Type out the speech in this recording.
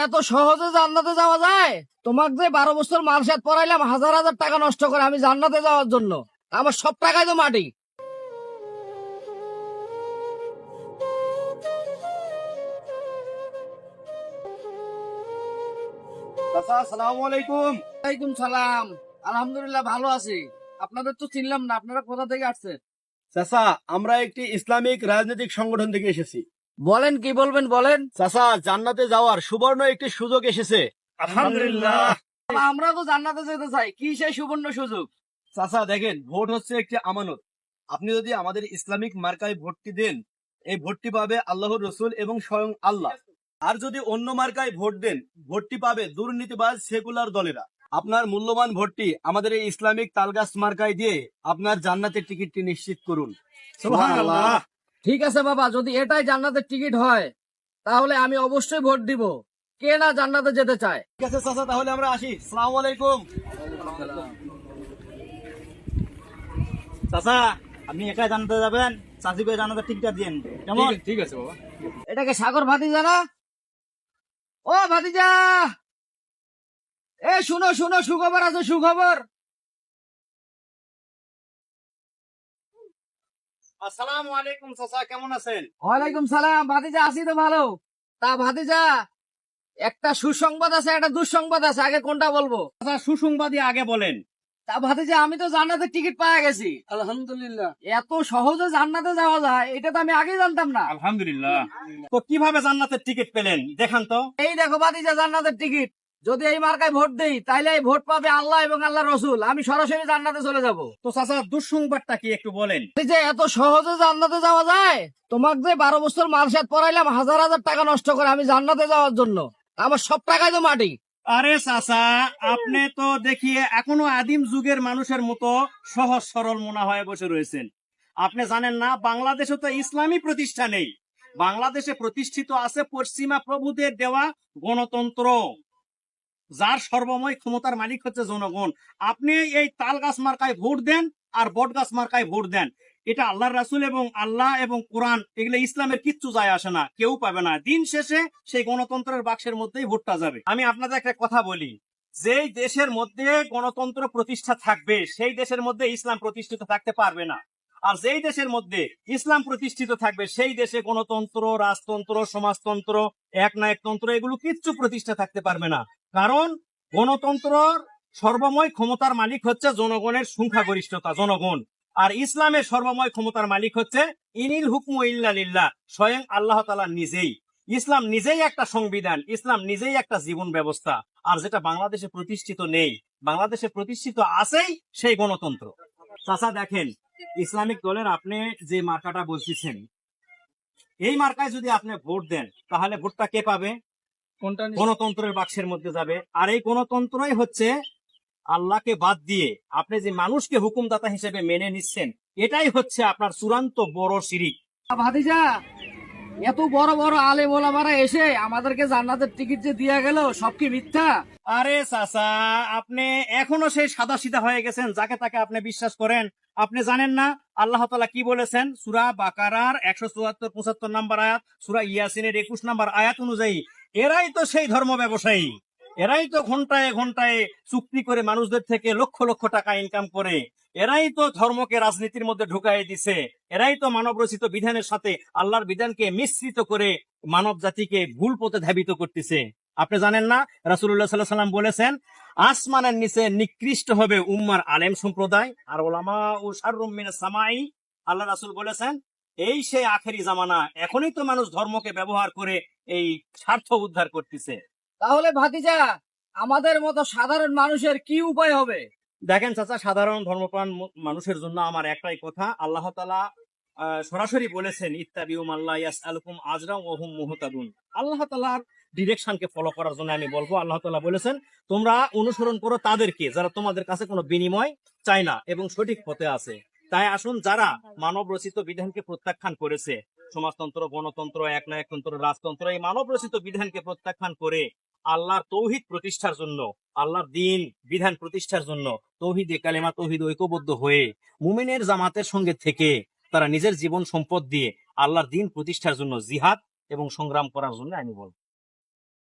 এত সহজে জান্নাতে যাওয়া যায়? তোমাকে যে 12 বছর মালসাত পড়াইলাম হাজার হাজার টাকা নষ্ট করে আমি জান্নাতে যাওয়ার জন্য, আমার সব টাকাই তো মাটি। চাচা, আসসালামু আলাইকুম। ওয়ালাইকুম সালাম। আলহামদুলিল্লাহ ভালো আছি। আপনাদের তো চিনলাম না, আপনারা কোথা থেকে আসছেন? চাচা, আমরা একটি ইসলামিক রাজনৈতিক সংগঠন থেকে এসেছি। বলেন, কি বলবেন বলেন। চাচা, জান্নাতে যাওয়ার সুবর্ণ একটি সুযোগ এসেছে। আলহামদুলিল্লাহ। আমরা তো জান্নাতে যেতে চাই, কি সেই সুবর্ণ সুযোগ? চাচা দেখেন, ভোট হচ্ছে একটি আমানত। আপনি যদি আমাদের ইসলামিক মার্কায় ভোটটি দেন, এই ভোটটি পাবে আল্লাহর রসুল এবং স্বয়ং আল্লাহ। আর যদি অন্য মার্কায় ভোট দেন, ভোটটি পাবে দুর্নীতিবাজ সেকুলার দলেরা। আপনার মূল্যবান ভোটটি আমাদের এই ইসলামিক তালগাছ মার্কায় দিয়ে আপনার জান্নাতের টিকিটটি নিশ্চিত করুন। সুবহানাল্লাহ। ঠিক আছে বাবা, যদি এটাই জান্নাতের টিকিট হয় তাহলে আমি অবশ্যই ভোট দিব। কে না জান্নাতে যেতে চায়? ঠিক আছে চাচা, তাহলে আমরা আসি। আসসালামু আলাইকুম। চাচা, আপনি একাই জানাতে যাবেন, চাচিকে জানাতে টিকিটটা দিন কেমন? ঠিক আছে বাবা। এটাকে সাগর ভাতিজা না? ও ভাতিজা, এ শুনো শুনো, সুখবর আছে, সুখবর। আসসালামু আলাইকুম চাচা, কেমন আছেন? ওয়ালাইকুম সালাম। ভাতিজা আছি তো ভালো। তা ভাতিজা, একটা সুসংবাদ আছে একটা দুঃসংবাদ আছে, আগে কোনটা বলবো? চাচা, সুসংবাদই আগে বলেন। তা ভাতিজা, আমি তো জান্নাতের টিকিট পাওয়া গেছি আলহামদুলিল্লাহ। এত সহজে জান্নাতে যাওয়া যায় এটা তো আমি আগে জানতাম না। আলহামদুলিল্লাহ। তো কিভাবে জান্নাতের টিকিট পেলেন দেখান তো। এই দেখো ভাতিজা, জান্নাতের টিকিট। যদি এই মার্কায় ভোট দেই তাইলে এই ভোট পাবে আল্লাহ এবং আল্লাহ রসুল, আমি সরাসরি জান্নাতে চলে যাব। তো চাচা, দুঃসংবাদটা কি একটু বলেন। যে এত সহজে জান্নাতে যাওয়া যায়? তোমাকে যে 12 বছর মালসাত পড়াইলাম হাজার হাজার টাকা নষ্ট করে আমি জান্নাতে যাওয়ার জন্য, আমার সব টাকাই তো মাটি। আরে চাচা, আপনি তো দেখিয়ে এখনো আদিম যুগের মানুষের মতো সহজ সরল মনে হয়ে বসে রয়েছেন। আপনি জানেন না, বাংলাদেশে তো ইসলামী প্রতিষ্ঠা নেই। বাংলাদেশে প্রতিষ্ঠিত আছে পশ্চিমা প্রভুদের দেওয়া গণতন্ত্র, যার সর্বময় ক্ষমতার মালিক হচ্ছে জনগণ। আপনি এই তাল গাছ মার্কায় ভোট দেন আর বট গাছ মার্কায় ভোট দেন, এটা আল্লাহর রাসূল এবং আল্লাহ এবং কোরআন, এগুলো ইসলামের কিচ্ছু যায় আসে না, কেউ পাবে না। দিন শেষে সেই গণতন্ত্রের বাক্সের মধ্যেই ভোটটা যাবে। আমি আপনাদের একটা কথা বলি, যেই দেশের মধ্যে গণতন্ত্র প্রতিষ্ঠা থাকবে সেই দেশের মধ্যে ইসলাম প্রতিষ্ঠিত থাকতে পারবে না। আর যেই দেশের মধ্যে ইসলাম প্রতিষ্ঠিত থাকবে সেই দেশে গণতন্ত্র, রাজতন্ত্র, সমাজতন্ত্র, একনায়কতন্ত্র এগুলো কিচ্ছু প্রতিষ্ঠা থাকতে পারবে না। কারণ গণতন্ত্রর সর্বময় ক্ষমতার মালিক হচ্ছে জনগণের সংখ্যাগরিষ্ঠতা, জনগণ। আর ইসলামের সর্বময় ক্ষমতার মালিক হচ্ছে ইনিল হুকমু ইল্লা লিল্লাহ, স্বয়ং আল্লাহ তাআলা নিজেই। ইসলাম নিজেই একটা সংবিধান, ইসলাম নিজেই একটা জীবন ব্যবস্থা। আর যেটা বাংলাদেশে প্রতিষ্ঠিত নেই, বাংলাদেশে প্রতিষ্ঠিত আছেই সেই গণতন্ত্র। চাচা দেখেন, ইসলামিক দলের আপনি যে মার্কাটা বলতেছেন, এই মার্কায় যদি আপনি ভোট দেন তাহলে ভোটটা কে পাবে? কোনটা? গণতন্ত্রের বাক্সের মধ্যে যাবে। আর এই গণতন্ত্রই হচ্ছে আল্লাহকে বাদ দিয়ে আপনি যে মানুষকে হুকুমদাতা হিসেবে মেনে নিচ্ছেন, এটাই হচ্ছে আপনার চূড়ান্ত বড় শিরিক। ভাতিজা, এত বড় বড় আলেম ওলামারা এসে আমাদেরকে জান্নাতের টিকিট যে দিয়া গেল, সব কি মিথ্যা? আরে চাচা, আপনি এখনো সেই সাদা সিধা হয়ে গেছেন, যাকে তাকে আপনি বিশ্বাস করেন। আপনি জানেন না আল্লাহ তাআলা কি বলেছেন? সূরা বাকারার 174-75 নম্বর আয়াত, সূরা ইয়াসিনের 21 নম্বর আয়াত অনুযায়ী এরাই তো সেই ধর্ম ব্যবসায়ী। এরাই তো ঘন্টায় ঘন্টায় চুক্তি করে মানুষদের থেকে লক্ষ লক্ষ টাকা ইনকাম করে। এরাই তো ধর্মকে রাজনীতির মধ্যে ঢুকাই দিছে। এরাই তো মানব রচিত বিধানের সাথে আল্লাহর বিধানকে মিশ্রিত করে মানব জাতিকে ভুল পথে ধাবিত করতেছে। আপনি জানেন না রাসূলুল্লাহ সাল্লাল্লাহু আলাইহি ওয়াসাল্লাম বলেছেন, আসমানের নিচে নিকৃষ্ট হবে উম্মার আলেম সম্প্রদায়, আর উলামা ও শাররুম মিনাস সামাই। আল্লাহ রাসূল বলেছেন, এই সেই আখেরি জামানা, এখনই তো মানুষ ধর্মকে ব্যবহার করে এই স্বার্থ উদ্ধার করতেছে। তাহলে ভাতিজা, আমাদের মতো সাধারণ মানুষের কি উপায় হবে? দেখেন চাচা, সাধারণ ধর্মপ্রাণ মানুষের জন্য আমার একটাই কথা, আল্লাহ তাআলা সরাসরি বলেছেন, ইত্তাবিউ মাল্লা ইয়াসআলুকুম আজরা ওয়া হুম মুহতাদুন। আল্লাহ তাআলার ডিরেকশনকে ফলো করার জন্য আমি বলবো, আল্লাহ তাআলা বলেছেন তোমরা অনুসরণ করো তাদেরকে যারা তোমাদের কাছে কোনো বিনিময় চায় না এবং সঠিক পথে আছে। তাই আসুন, যারা মানব রচিত বিধানকে প্রত্যাখ্যান করেছে, সমাজতন্ত্র, গণতন্ত্র, একনায়কতন্ত্র, রাজতন্ত্র, এই মানব রচিত বিধানকে প্রত্যাখ্যান করে আল্লাহর তৌহিদ প্রতিষ্ঠার জন্য, আল্লাহর দ্বীন বিধান প্রতিষ্ঠার জন্য তৌহিদে কালেমা, তৌহিদ ঐক্যবদ্ধ হয়ে মুমিনের জামাতের সঙ্গে থেকে তারা নিজের জীবন সম্পদ দিয়ে আল্লাহর দ্বীন প্রতিষ্ঠার জন্য জিহাদ এবং সংগ্রাম করার জন্য আমি বলবো।